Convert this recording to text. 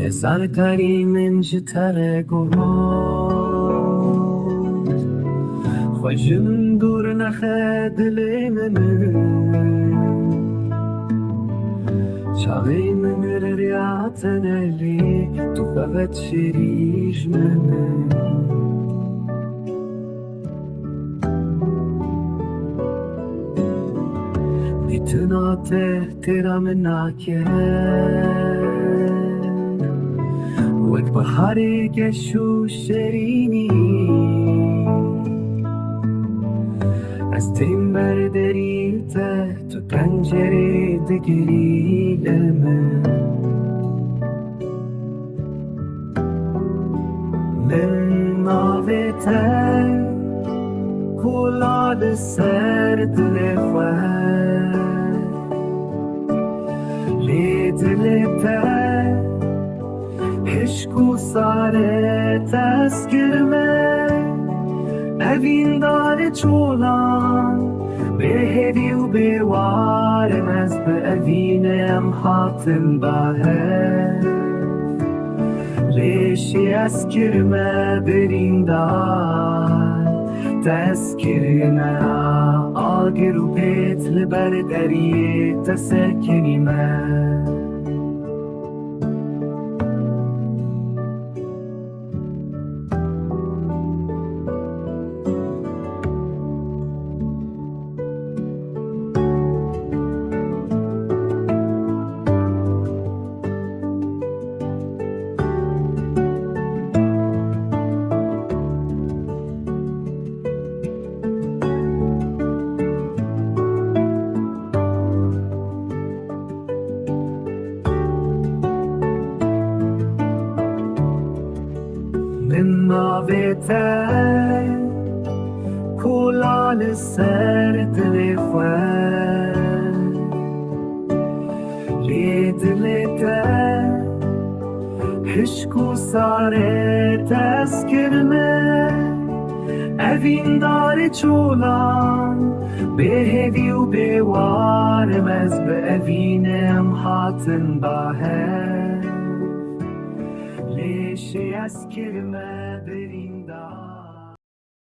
زرتری من جتر گوهاد خوشم دور نخه دل من شاقی من ریاض نلی تو فقط شریش من میتونه تهترم ناکه وقت بحری گشو شیرینی از تیم برداری ته تو پنجره دگری لمن من ناوته کلاد سر دل خواه لی دل ته عشق ساره تذکرمه اوین داره چولان به هدی و به وارم از به اوینم حاطم باهر لیشی از کرمه برین دار تذکرمه آگر و پیت لبر دریه تسکنیمه من ناوته کلال سر دل خواه لی دل ته عشق و ساره تذکرمه اوین داره چولان به هدی و به وارم از به اوینم حاطن باهر لیشی از کرمه برین